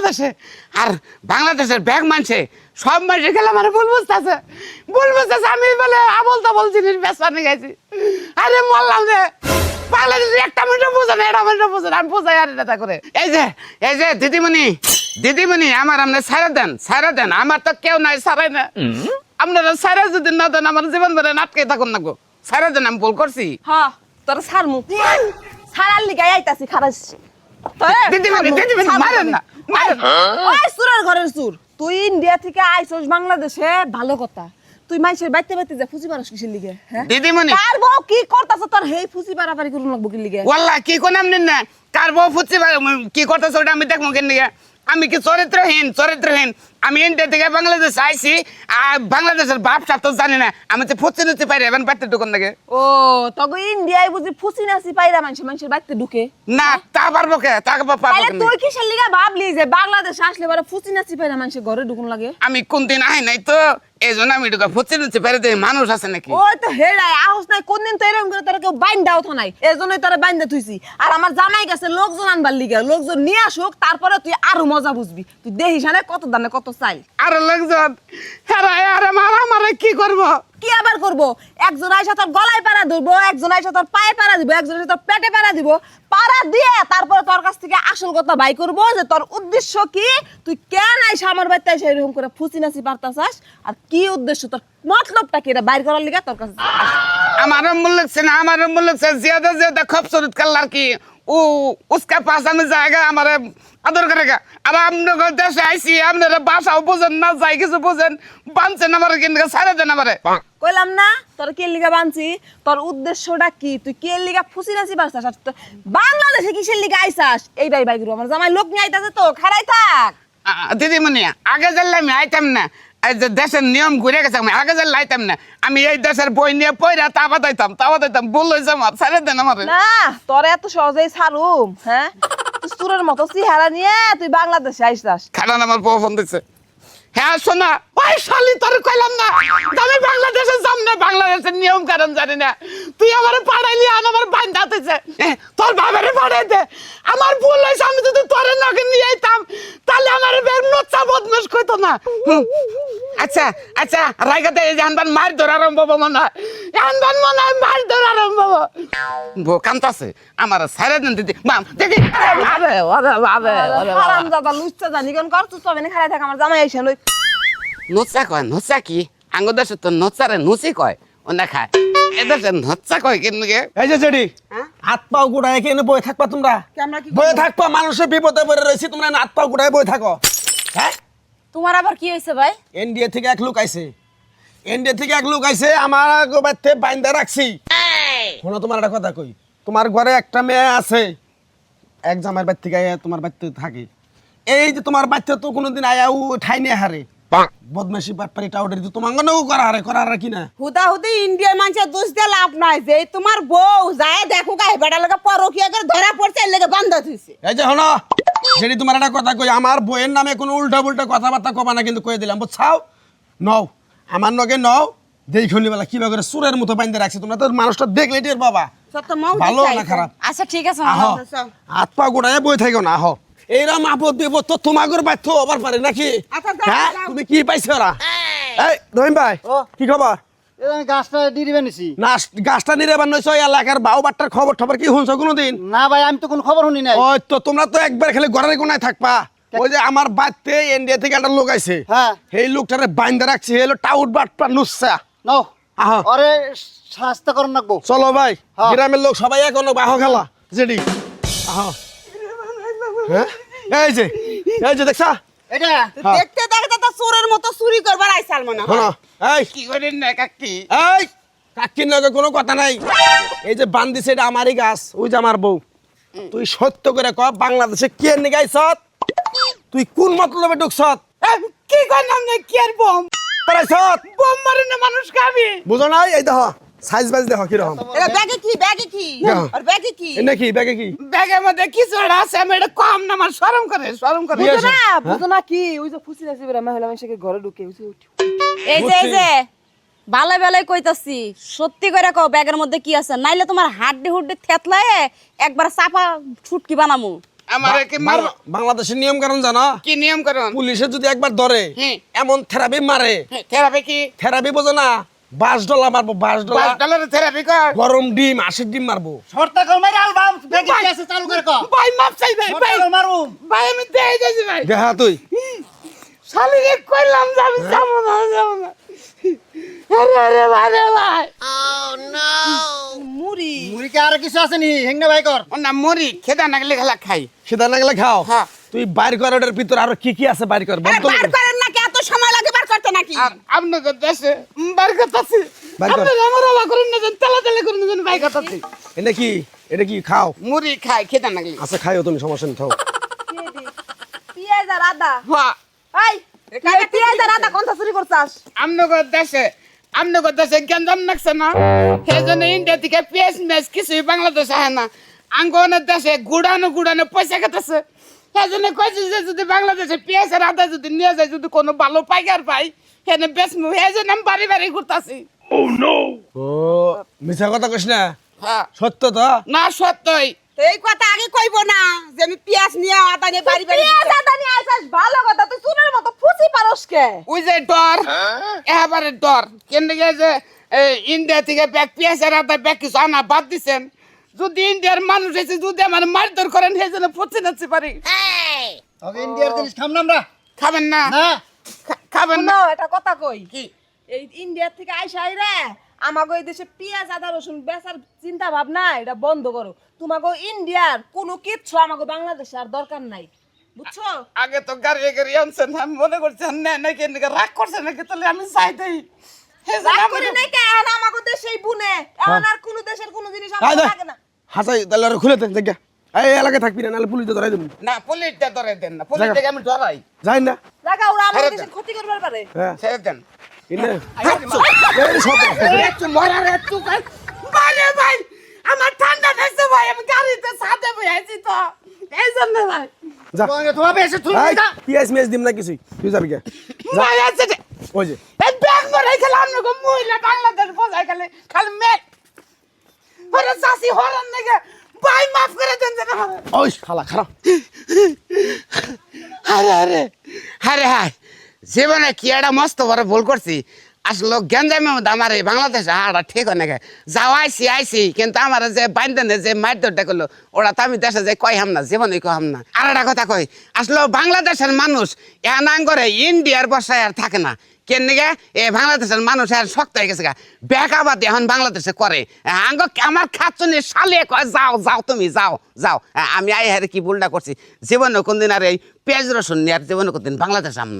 বাংলাদেশে আর বাংলাদেশের ব্যাগ মানছে সব মাসে গেলে আমার ভুল বুঝতেছে আমি বলে আবল তাবল জিনিস বেচপানি গেছি আরে বললাম যে বাংলাদেশে একটা মিনিট বোঝে না এটা মিনিট বোঝে না আমি বোঝাই আর এটা করে এই যে দিদিমণি আমার আপনি ছাড়া দেন আমার তো কেউ নাই ছাড়াই না আপনারা ছাড়া যদি না দেন আমার জীবন ধরে নাটকে থাকুন না গো ছাড়া দেন আমি ভুল করছি হ্যাঁ তোর ছাড়মু ছাড়ার লিগাই আইতাছি খারাস দিদিমণি মারেন না ওই সুরের ঘরের সুর তুই ইন্ডিয়া থেকে আইছস বাংলাদেশে ভালো কথা তুই মাইছের বাইতে বাইতে যা ফুজি পারস কিসের লিগে হ্যাঁ দিদিমণি কার বউ কি করতাছ তোর হেই ফুজি পারাপারি করুন লাগবো কি লিগে ওয়াল্লাহ কি কোন আমনেন না কার বউ ফুচি কি করতেছ ওটা আমি দেখবো কেন নিয়ে আমি কি চরিত্রহীন আমি ইন্ডিয়া থেকে বাংলাদেশ আইছি আর বাংলাদেশের বাপটা তো জানি না আমি তো ফুচি নিতে পারি এবার বাইতে দোকান থেকে ও তবে ইন্ডিয়ায় বুঝি ফুচি নাচি পাইরা মানুষের বাইতে ঢুকে না তা পারবো কে তাকে পারবো তাহলে তুই কিসের লিগে ভাবলি যে বাংলাদেশ আসলে বারে ফুচি নাচি পাইরা মানুষের ঘরে ঢুকুন লাগে আমি কোনদিন আই নাই তো এই জন্য আমি ঢুকা ফুচি নিতে পারি তো মানুষ আছে নাকি ওই তো হেড়াই আহস নাই কোনদিন তো এরকম করে তোরা কেউ বাইন্দা ওঠা নাই এই জন্যই তোরা বাইন্দা থুইছি আর আমার জামাই গেছে লোকজন আনবার লিগে লোকজন নিয়ে আসুক তারপরে তুই আরো মজা বুঝবি তুই দেখিস না কত দানে কত চাইল আর লোকজন আরে মারা কি করব কি আবার করব একজন আইসা তোর গলায় পাড়া ধরবো একজন আইসা তোর পায়ে পাড়া দিব একজন আইসা তোর পেটে পাড়া দিব পাড়া দিয়ে তারপরে তোর কাছ থেকে আসল কথা বাই করবো যে তোর উদ্দেশ্য কি তুই কেন আইসা আমার বাড়িতে আইসা এরকম করে ফুচি নাচি পারতাছাস আর কি উদ্দেশ্য তোর মতলবটা কি এটা বাইর করার লিগা তোর কাছে हमारा मुल्क से ज्यादा खूबसूरत कलर की उसका पास हमें जाएगा हमारे आदर करेगा अब हम लोग देश ऐसी हमने भाषा बुझन ना जाएगी से बुझन बंद से नंबर किन सारे दिन हमारे কইলাম না তোর কে লিগা বানছি তোর উদ্দেশ্যটা কি তুই কে লিগা ফুসি নাচি পারছাস আর বাংলাদেশে কিসের লিগা আইছাস এইটাই বাইর করব আমার জামাই লোক নিয়ে আইতাছে তো খাড়াই থাক দিদিমণি আগে জানলে আমি আইতাম না এই যে দেশের নিয়ম ঘুরে গেছে আমি আগে জানলে আইতাম না আমি এই দেশের বই নিয়ে পড়া তাবা দিতাম ভুল হয়েছে আমার সারে দেন আমার না তোর এত সহজেই ছাড়ুম হ্যাঁ তুই সুরের মতো চেহারা নিয়ে তুই বাংলাদেশে আইছাস খারান আমার বউ ফোন দিচ্ছে হ্যাঁ শোনা ওই শালি তোর কইলাম না আমি বাংলাদেশে যাম না বাংলাদেশের নিয়ম কারণ জানি না তুই আমার পাড়াইলি আমার বান্ধা দিছে তোর বাবারে পাড়াই দে আমার ভুল হয়েছে আমি যদি তোর নাকে নিয়ে আইতাম তাহলে আমার বের নোচা বদমাশ কইতো না আচ্ছা রাইগাতে এই জানবান মার ধর আরম্ভ হবো মনে হয় জানবান মনে হয় মার ধর আরম্ভ হবো বউ কান্তাছে আমার সাইরে দেন দিদি মাম দিদি আরে হারামজাদা লুচ্চা জানি কোন করছস তবে না খাড়াই থাক আমার জামাই আইছে লই নোচা কি আঙ্গ দেশে তো নোচারে নুচি কয় ওনা খায় এদেশে নোচা কয় কিন্তু এই যে জেডি হাত পাও গুড়ায় এখানে বই থাকবা তোমরা বই থাকবা মানুষের বিপদে পড়ে রয়েছে তোমরা হাত পাও গুড়ায় বই থাকো হ্যাঁ তোমার আবার কি হইছে ভাই ইন্ডিয়া থেকে এক লোক আইছে আমার বাড়িতে বাইন্দা রাখছি শোনো তোমার একটা কথা কই তোমার ঘরে একটা মেয়ে আছে এক জামাইয়ের বাড়ি থেকে তোমার বাড়িতে থাকে এই যে তোমার বাড়িতে তো কোনোদিন আয়া ঠাই নিয়ে হারে বদমাশি বাটপারি টাউডারি তো তোমার গনেও করা হারে কি না হুদাহুদি ইন্ডিয়ার মানুষের দোষ দিয়ে লাভ নাই যে তোমার বউ যায় দেখো গায়ে বেড়া লাগা পরকিয়া করে ধরা পড়ছে এর লেগে বন্ধ হইছে এই যে হলো যেটি তোমার একটা কথা কই আমার বইয়ের নামে কোনো উল্টা পুল্টা কথাবার্তা কবা না কিন্তু কয়ে দিলাম বুঝছাও নও আমার নগে নও দেখুনি বেলা কিভাবে করে সুরের মতো বাইন্দে রাখছি তোমরা তো মানুষটা দেখলে টের বাবা সত্য মৌ ভালো না খারাপ আচ্ছা ঠিক আছে আহো হাত পা গোড়ায় বই থাকো না আহো এইরকম আপদ বিপদ তো তোমাগর বাধ্য হবার পারে নাকি হ্যাঁ তুমি কি পাইছো ওরা এই রহিম ভাই কি খবর গাছটা দিবে নিছি না গাছটা নিরেবার নইছো এলাকার বাউ বাট্টার খবর টবর কি শুনছো কোনোদিন না ভাই আমি তো কোনো খবর শুনি নাই ওই তো তোমরা তো একবার খালি ঘরের কোনায় থাকবা ওই যে আমার বাড়িতে ইন্ডিয়া থেকে একটা লোক আইছে হ্যাঁ এই লোকটারে বাইন্দা রাখছি হলো টাউট বাটপা নুসা নাও আহা আরে শাস্তি করন লাগবো চলো ভাই হ্যাঁ। গ্রামের লোক সবাই এখনো বাহ খেলা জেডি আহা হ্যাঁ এই যে দেখছা এটা দেখতে দেখতে তো চোরের মতো চুরি করবার আইসাল মনে হয় হলো এই কি করেন না কাকি এই কাকির লগে কোনো কথা নাই এই যে বান্দিছে এটা আমারই গাছ ওই যে আমার বউ তুই সত্য করে ক বাংলাদেশে কে নিগাইছত তুই কোন মতলবে ঢুকছত কি করলাম না কি আর বম পারাইছত বম মারে না মানুষ খাবি বুঝো নাই এই দেখো সাইজ বাইজ দেখো কিরকম এটা ব্যাগে কি হ্যাঁ। আর ব্যাগে কি এটা কি ব্যাগে কি ব্যাগের মধ্যে কিছু একটা আছে আমি এটা কম না আমার শরম করে কি আছে? বুঝো না কি ওই যে ফুসি নাচি বেরা মহিলা মানুষকে ঘরে ঢুকে এই যে ভালো বেলায় কইতাছি সত্যি করে কও ব্যাগের মধ্যে কি আছে নাইলে তোমার হাড্ডি হুড্ডি থেতলায় একবার চাপা ছুটকি বানামু আমার কি মার বাংলাদেশের নিয়ম কারণ জানো? কি নিয়ম করুন পুলিশে যদি একবার ধরে হ্যাঁ। এমন থেরাপি মারে, থেরাপি কি থেরাপি বোঝো না? $5 মারবো, $5 $5 থেরাপি কর গরম ডিম, 80 ডিম মারবো। শর্তা কল মারি আলবাম ব্যাগে কি আছে চালু করে ক ভাই মাপ চাই ভাই শর্তা ভাই কল মারুম ভাই আমি দেই দিছি ভাই দেখা তুই শালিকে কইলাম যে আমি যাবো না আরে আরে ভাই রে ভাই মুড়ি মুড়ি কি আর কিছু আছে নি হেংনা ভাই কর ও না মরি খেদা নাগলে খেলা খাই সেটা না গেলে খাও। হ্যাঁ। তুই বাইর কর, ওটার ভিতর আরো কি কি আছে বাইর কর। আরে বন্ধ বার কর। করেন নাকি এত সময় লাগে বার করতে নাকি আর আপনাকে দেশে বার করতেছি বার কর। আপনি আমার বাবা করেন না তেলা তেলা করেন না ভাই করতেছি এটা কি? এটা কি খাও? মুড়ি খাই খেদা নাগলে আচ্ছা খাইও তুমি, সমস্যা নেই, খাও। পেঁয়াজ আর আদা হ্যাঁ এই পেঁয়াজ আর আদা কোনটা চুরি করছাস আপনাকে দেশে গেঞ্জাম নাকছে না সেই জন্য ইন্ডিয়া থেকে পেঁয়াজ মেজ কিছুই বাংলাদেশে হয় না আঙ্গনের দেশে গুড়ানো পয়সা খেতেছে সেই জন্য কইছি যে যদি বাংলাদেশে পেঁয়াজ আর আদা যদি নিয়ে যায় যদি কোনো ভালো পাইকার পাই সেখানে বেচমু সেই জন্য আমি বাড়ি ঘুরতাছি ও মিছা কথা কইস না, হ্যাঁ সত্য তো? না সত্যই তো এই কথা আগে কইব না যে আমি পেঁয়াজ নিয়ে আদা নিয়ে বাড়ি বাড়ি পেঁয়াজ আদা নিয়ে আইছাস ভালো কথা তুই চুনের মতো ফুসি পারস কে ওই যে ডর এবারে ডর কেন যে ইন্ডিয়া থেকে ব্যাগ পেঁয়াজ আর আদা ব্যাগ কিছু আনা বাদ দিছেন যদি ইন্ডিয়ার মানুষ এসে যদি আমার মারধর করেন সেই জন্য পচে নাচতে পারি তবে ইন্ডিয়ার জিনিস খাম না আমরা খাবেন না না খাবেন না শুনো এটা কথা কই কি এই ইন্ডিয়া থেকে আইসাই রে আমাগো এই দেশে পেঁয়াজ আদা রসুন বেচার চিন্তা ভাবনা এটা বন্ধ করো তোমাগো ইন্ডিয়ার কোনো কিচ্ছু আমাগো বাংলাদেশে আর দরকার নাই বুঝছো আগে তো গাড়ি আনছেন আমি মনে করছেন না নাকি এদিকে রাগ করছেন নাকি তাহলে আমি চাই দেই রাগ করি নাই কে এখন আমাগো দেশেই বুনে এখন আর কোনো দেশের কোনো জিনিস আয় আমাকে দে। লাগে না হাসাই তাহলে আর খুলে দেখ দেখা। এই এলাকায় থাকবি না, নাহলে পুলিশে ধরাই দেবো। না পুলিশটা ধরে দেন না পুলিশটাকে আমি ধরাই যাই না। জায়গা ওরা আমাদের ছেড়ে দেশের দেন। ক্ষতি করবার পারে হ্যাঁ ছেড়ে দেন ইনে এই ভাই আমার ঠান্ডা লাগছে ভাই আমি গাড়িতে সাথে বইছি তো এই জন্য ভাই যা। তোমার এসে তুই এই, পিয়াজ মিয়াজ দিম না কিছুই, তুই যাবি কে? ভাই আছে যে ওই যে এই ব্যাগ মরে খেলাম না গো মহিলা বাংলাদেশ বোঝাই গেলে খালি মেট পরে চাষি হরান নাকি ভাই মাফ করে দেন যেন ওই খালা খারাপ। আরে হায় জীবনে কি একটা মস্ত বড় ভুল করছি আসলে গেঞ্জামের মধ্যে আমার এই বাংলাদেশে হাড়া ঠিক অনেক যাও আইসি কিন্তু আমার যে বাইন্দনে যে মারধরটা করলো ওরা তো আমি দেশে যে কইহাম না জীবনে কইহাম না আর একটা কথা কই আসলে বাংলাদেশের মানুষ এনাং করে ইন্ডিয়ার বসায় আর থাকে না কেন নিগে এ বাংলাদেশের মানুষ আর শক্ত হয়ে গেছে গা বেকাবাদ এখন বাংলাদেশে করে আমার খাচ্ছনি শালে কয় যাও তুমি যাও আমি আই হারে কি ভুলটা করছি জীবনে কোনদিন আর এই পেঁয়াজ রসুন নিয়ে আর জীবনে কোনদিন বাংলাদেশ আম না